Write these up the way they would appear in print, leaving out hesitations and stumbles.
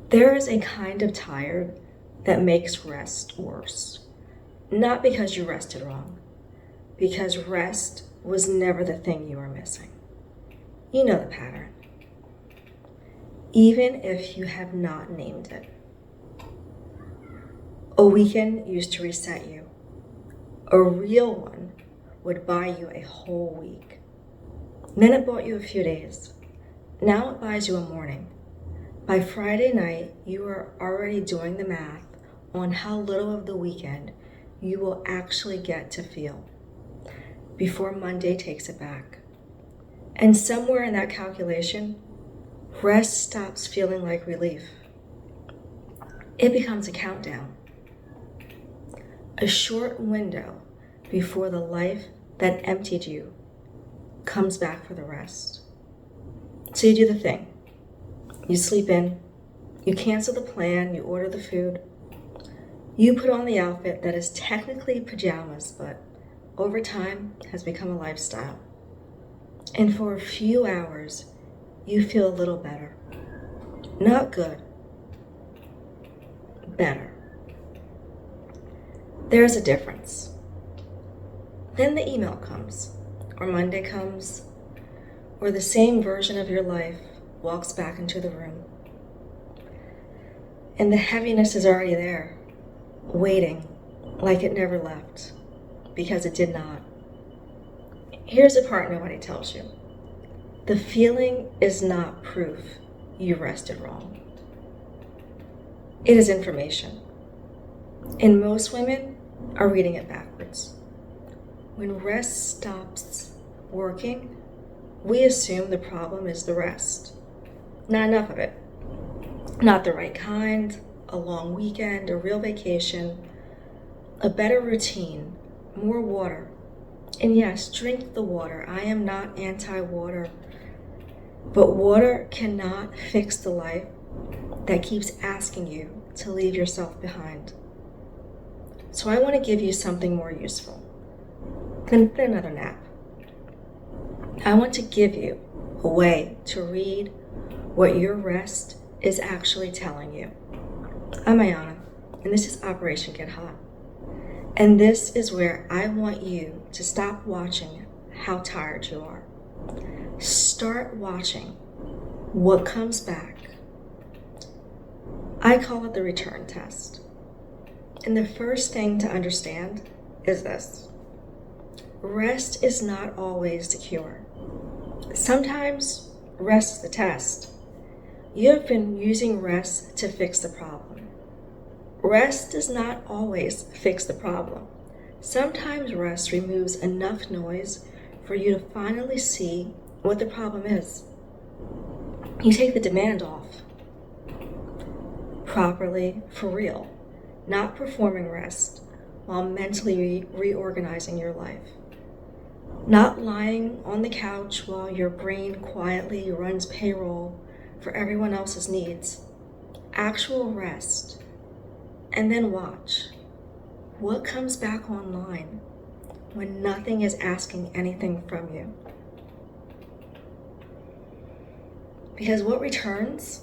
There is a kind of tired that makes rest worse. Not because you rested wrong, because rest was never the thing you were missing. You know the pattern, even if you have not named it. A weekend used to reset you. A real one would buy you a whole week. Then it bought you a few days. Now it buys you a morning. By Friday night, you are already doing the math on how little of the weekend you will actually get to feel before Monday takes it back. And somewhere in that calculation, rest stops feeling like relief. It becomes a countdown. A short window before the life that emptied you comes back for the rest. So you do the thing. You sleep in, you cancel the plan, you order the food. You put on the outfit that is technically pajamas, but over time has become a lifestyle. And for a few hours, you feel a little better. Not good, better. There's a difference. Then the email comes, or Monday comes, or the same version of your life walks back into the room. And the heaviness is already there, waiting like it never left, because it did not. Here's the part nobody tells you. The feeling is not proof you rested wrong. It is information. And most women are reading it backwards. When rest stops working, we assume the problem is the rest. Not enough of it. Not the right kind, a long weekend, a real vacation, a better routine, more water. And yes, drink the water. I am not anti-water. But water cannot fix the life that keeps asking you to leave yourself behind. So I want to give you something more useful than another nap. I want to give you a way to read what your rest is actually telling you. I'm Ayana, and this is Operation Get Hot. And this is where I want you to stop watching how tired you are. Start watching what comes back. I call it the return test. And the first thing to understand is this. Rest is not always the cure. Sometimes rest is the test. You have been using rest to fix the problem. Rest does not always fix the problem. Sometimes rest removes enough noise for you to finally see what the problem is. You take the demand off. Properly, for real. Not performing rest while mentally reorganizing your life. Not lying on the couch while your brain quietly runs payroll for everyone else's needs. Actual rest. And then watch what comes back online when nothing is asking anything from you. Because what returns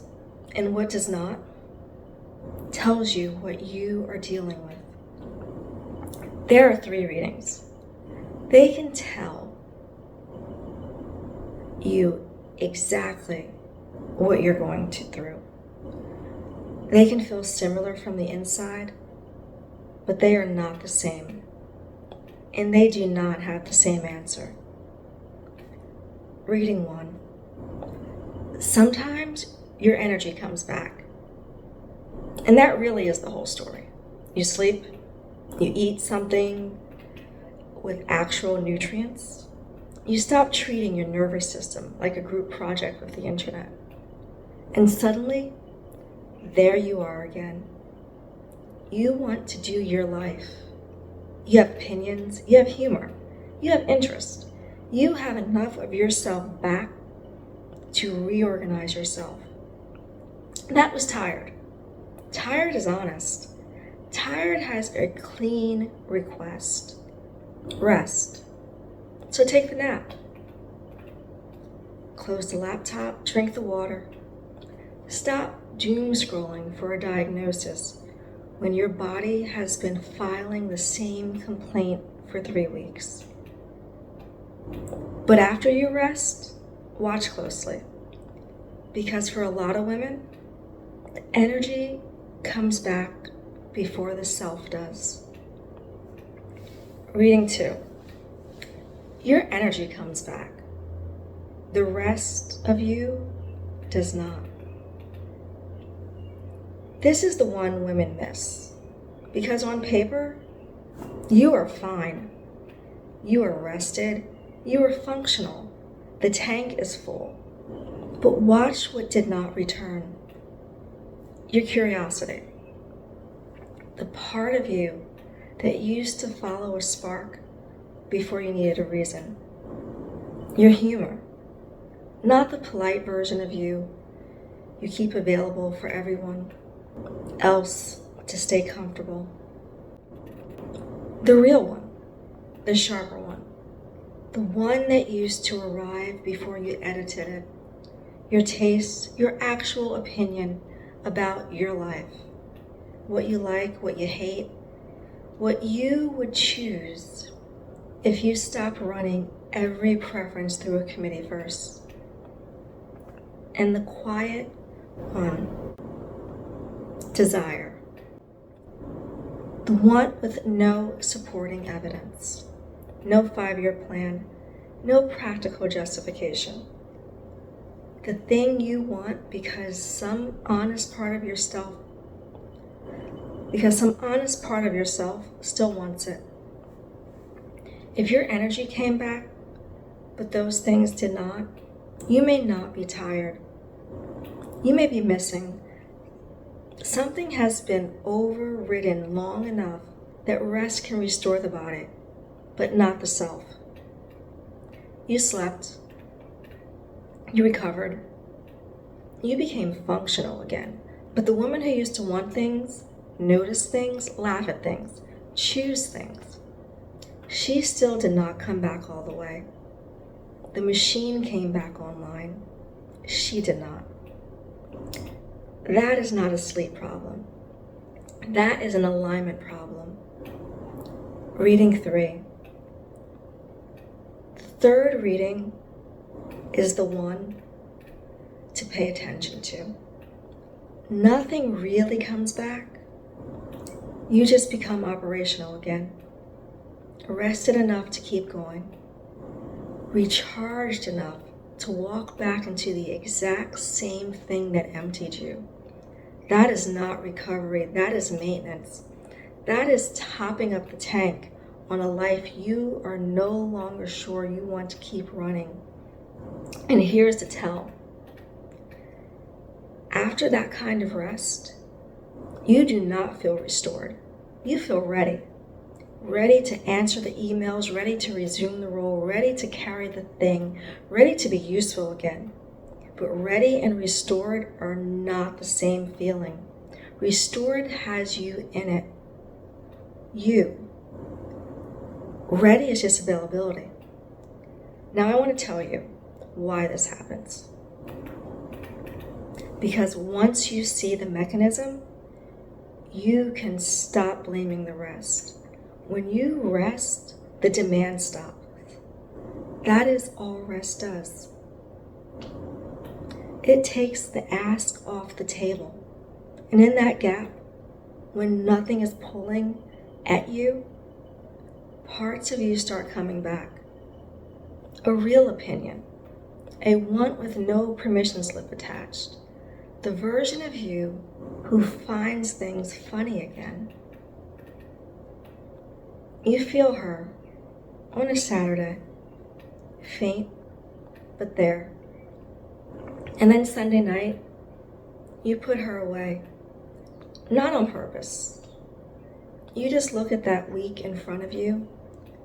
and what does not tells you what you are dealing with. There are 3 readings. They can tell you exactly what you're going through. They can feel similar from the inside, but they are not the same. And they do not have the same answer. Reading 1. Sometimes your energy comes back. And that really is the whole story. You sleep, you eat something with actual nutrients. You stop treating your nervous system like a group project with the internet. And suddenly, there you are again. You want to do your life. You have opinions, you have humor, you have interest. You have enough of yourself back to reorganize yourself. That was tired. Tired is honest. Tired has a clean request. Rest. So take the nap. Close the laptop, drink the water. Stop doom scrolling for a diagnosis when your body has been filing the same complaint for 3 weeks. But after you rest, watch closely, because for a lot of women, the energy comes back before the self does. Reading 2. Your energy comes back. The rest of you does not. This is the one women miss, because on paper, you are fine. You are rested. You are functional. The tank is full. But watch what did not return. Your curiosity. The part of you that used to follow a spark before you needed a reason. Your humor. Not the polite version of you keep available for everyone else to stay comfortable. The real one, the sharper one, the one that used to arrive before you edited it, your taste, your actual opinion about your life, what you like, what you hate, what you would choose if you stopped running every preference through a committee first. And the quiet one, desire. The one with no supporting evidence, no 5-year plan, no practical justification. The thing you want because some honest part of yourself still wants it. If your energy came back, but those things did not, you may not be tired. You may be missing. Something has been overridden long enough that rest can restore the body, but not the self. You slept. You recovered. You became functional again. But the woman who used to want things, notice things, laugh at things, choose things, she still did not come back all the way. The machine came back online. She did not. That is not a sleep problem. That is an alignment problem. Reading 3. The third reading is the one to pay attention to. Nothing really comes back. You just become operational again. Rested enough to keep going. Recharged enough to walk back into the exact same thing that emptied you. That is not recovery. That is maintenance. That is topping up the tank on a life you are no longer sure you want to keep running. And here's the tell. After that kind of rest, you do not feel restored. You feel ready. Ready to answer the emails, ready to resume the role, ready to carry the thing, ready to be useful again. But ready and restored are not the same feeling. Restored has you in it. You. Ready is just availability. Now I want to tell you why this happens. Because once you see the mechanism, you can stop blaming the rest. When you rest, the demand stops. That is all rest does. It takes the ask off the table. And in that gap, when nothing is pulling at you, parts of you start coming back. A real opinion, a want with no permission slip attached. The version of you who finds things funny again. You feel her on a Saturday, faint, but there. And then Sunday night, you put her away. Not on purpose. You just look at that week in front of you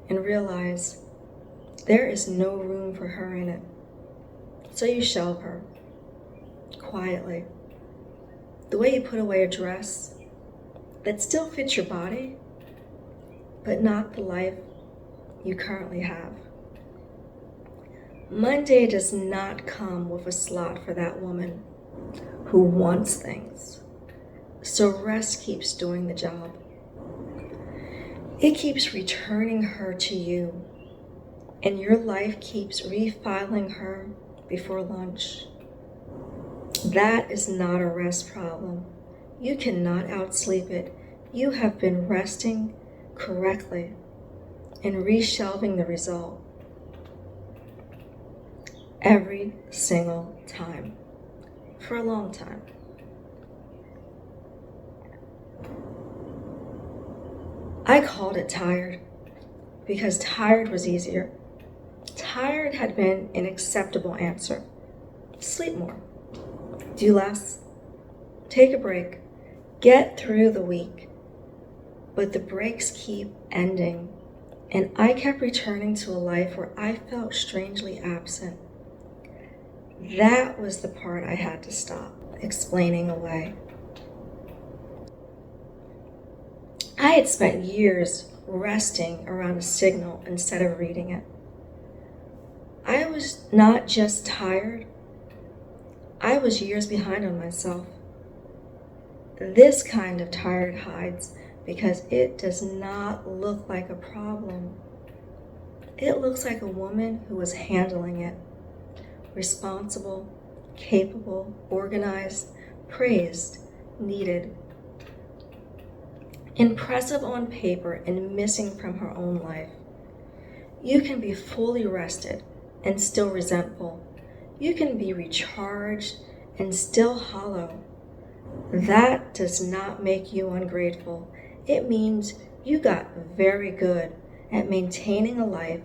and realize there is no room for her in it. So you shelve her, quietly. The way you put away a dress that still fits your body, but not the life you currently have. Monday does not come with a slot for that woman. who wants things. So rest keeps doing the job. It keeps returning her to you, and your life keeps refiling her before lunch. That is not a rest problem. You cannot outsleep it. You have been resting correctly and reshelving the result every single time for a long time. I called it tired because tired was easier. Tired had been an acceptable answer. Sleep more. Do less. Take a break. Get through the week. But the breaks keep ending, and I kept returning to a life where I felt strangely absent. That was the part I had to stop explaining away. I had spent years resting around a signal instead of reading it. I was not just tired, I was years behind on myself. This kind of tired hides because it does not look like a problem. It looks like a woman who was handling it. Responsible, capable, organized, praised, needed. Impressive on paper and missing from her own life. You can be fully rested and still resentful. You can be recharged and still hollow. That does not make you ungrateful. It means you got very good at maintaining a life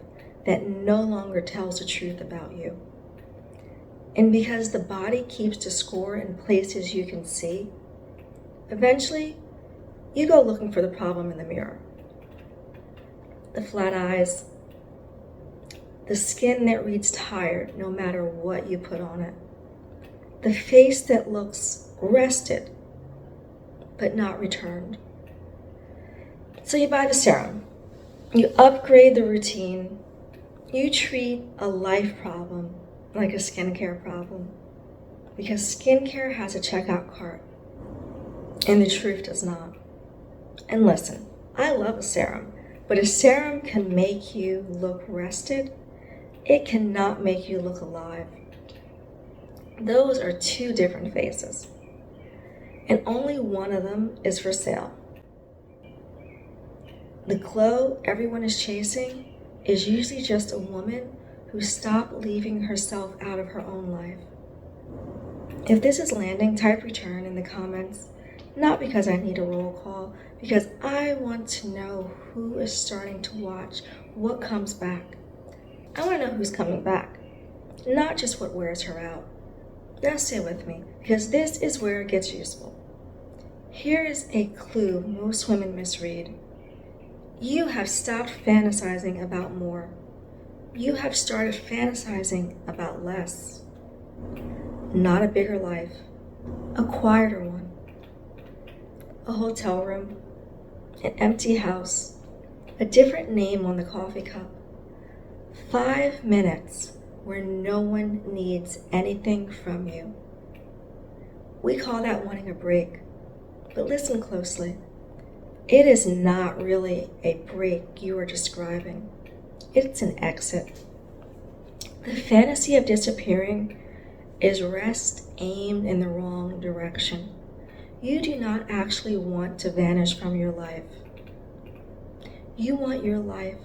that no longer tells the truth about you. And because the body keeps the score in places you can see, eventually you go looking for the problem in the mirror. The flat eyes, the skin that reads tired no matter what you put on it, the face that looks rested but not returned. So you buy the serum, you upgrade the routine, you treat a life problem like a skincare problem, because skincare has a checkout cart and the truth does not. And listen, I love a serum, but a serum can make you look rested. It cannot make you look alive. Those are two different faces, and only one of them is for sale. The glow everyone is chasing is usually just a woman who stopped leaving herself out of her own life. If this is landing, type return in the comments, not because I need a roll call, because I want to know who is starting to watch what comes back. I want to know who's coming back, not just what wears her out. Now stay with me, because this is where it gets useful. Here is a clue most women misread. You have stopped fantasizing about more. You have started fantasizing about less. Not a bigger life, a quieter one. A hotel room, an empty house, a different name on the coffee cup. 5 minutes where no one needs anything from you. We call that wanting a break, but listen closely. It is not really a break you are describing. It's an exit. The fantasy of disappearing is rest aimed in the wrong direction. You do not actually want to vanish from your life. You want your life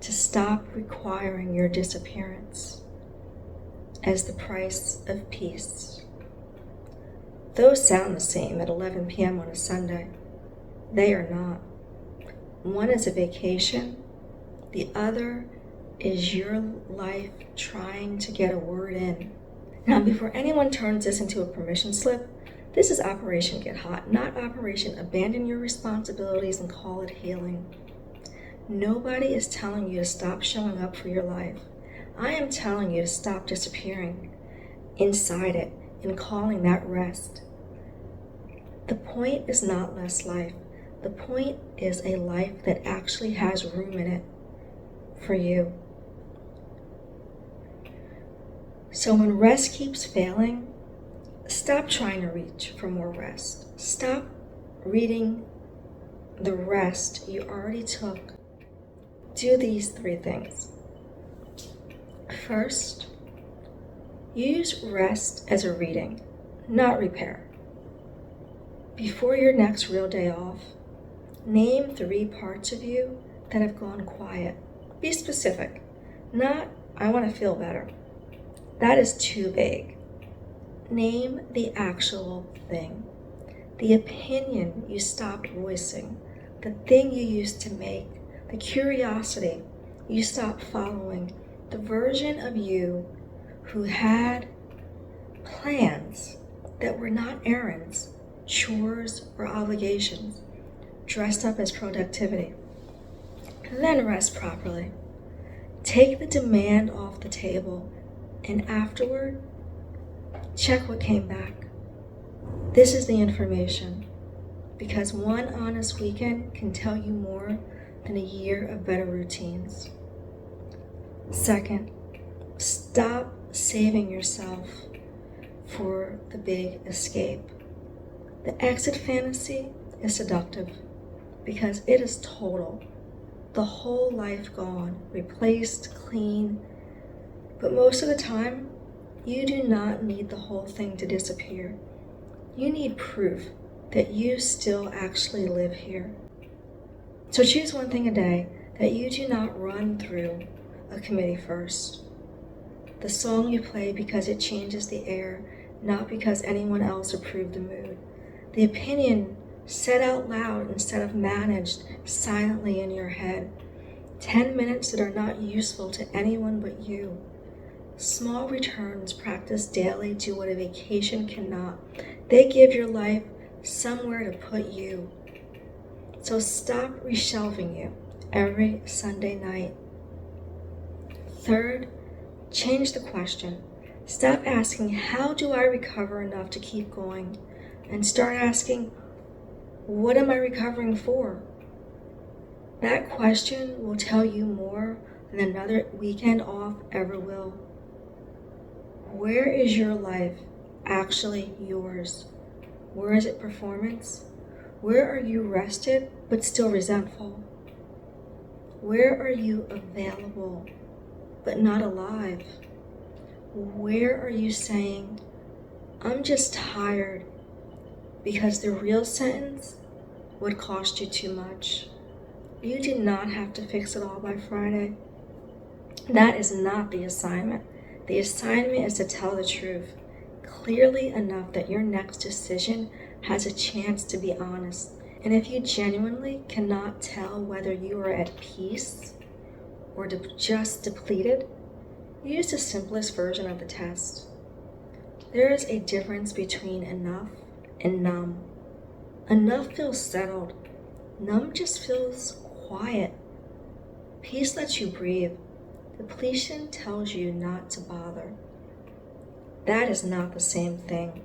to stop requiring your disappearance as the price of peace. Those sound the same at 11 p.m. on a Sunday. They are not. One is a vacation. The other is your life trying to get a word in. Now, before anyone turns this into a permission slip, this is Operation Get Hot, not Operation Abandon Your Responsibilities and Call It Healing. Nobody is telling you to stop showing up for your life. I am telling you to stop disappearing inside it and calling that rest. The point is not less life. The point is a life that actually has room in it for you. So when rest keeps failing, Stop trying to reach for more rest. Stop reading the rest you already took. Do these 3 things. First, use rest as a reading, not repair. Before your next real day off, name 3 parts of you that have gone quiet. Be specific, not I want to feel better. That is too vague. Name the actual thing, the opinion you stopped voicing, the thing you used to make, the curiosity you stopped following, the version of you who had plans that were not errands, chores, or obligations, dressed up as productivity. Then rest properly. Take the demand off the table, and afterward, check what came back. This is the information, because one honest weekend can tell you more than a year of better routines. Second, stop saving yourself for the big escape. The exit fantasy is seductive because it is total. The whole life gone, replaced, clean. But most of the time, you do not need the whole thing to disappear. You need proof that you still actually live here. So choose one thing a day that you do not run through a committee first. The song you play because it changes the air, not because anyone else approved the mood. The opinion said out loud instead of managed silently in your head. 10 minutes that are not useful to anyone but you. Small returns practiced daily do what a vacation cannot. They give your life somewhere to put you. So stop reshelving you every Sunday night. Third, change the question. Stop asking, how do I recover enough to keep going? And start asking, what am I recovering for? That question will tell you more than another weekend off ever will. Where is your life actually yours? Where is it performance? Where are you rested but still resentful? Where are you available but not alive? Where are you saying, I'm just tired, because the real sentence would cost you too much? You do not have to fix it all by Friday. That is not the assignment. The assignment is to tell the truth clearly enough that your next decision has a chance to be honest. And if you genuinely cannot tell whether you are at peace or just depleted, use the simplest version of the test. There is a difference between enough and numb. Enough feels settled. Numb just feels quiet. Peace lets you breathe. Depletion tells you not to bother. That is not the same thing,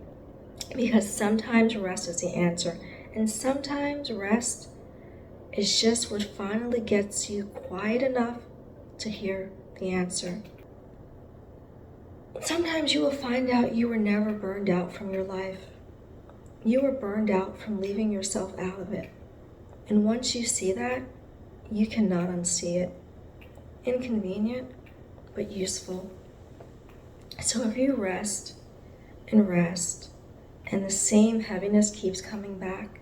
because sometimes rest is the answer, and sometimes rest is just what finally gets you quiet enough to hear the answer. Sometimes you will find out you were never burned out from your life. You were burned out from leaving yourself out of it. And once you see that, you cannot unsee it. Inconvenient, but useful. So if you rest, and the same heaviness keeps coming back,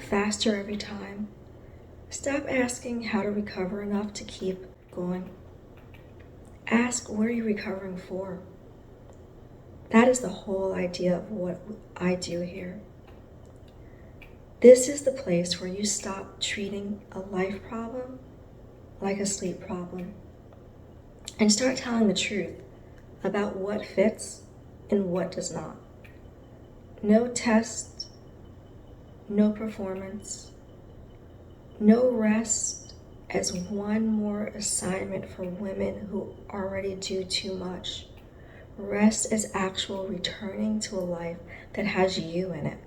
faster every time, stop asking how to recover enough to keep going. Ask, what are you recovering for? That is the whole idea of what I do here. This is the place where you stop treating a life problem like a sleep problem and start telling the truth about what fits and what does not. No test, no performance, no rest as one more assignment for women who already do too much. Rest as actual returning to a life that has you in it.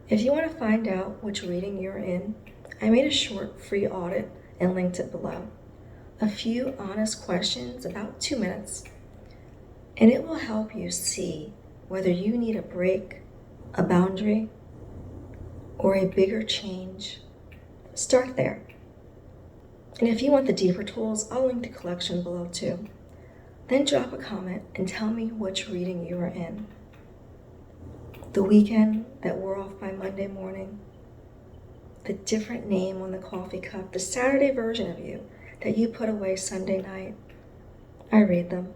If you want to find out which reading you're in, I made a short free audit and linked it below. A few honest questions, about 2 minutes. And it will help you see whether you need a break, a boundary, or a bigger change. Start there. And if you want the deeper tools, I'll link the collection below too. Then drop a comment and tell me which reading you are in. The weekend that wore off by Monday morning, the different name on the coffee cup, the Saturday version of you that you put away Sunday night. I read them.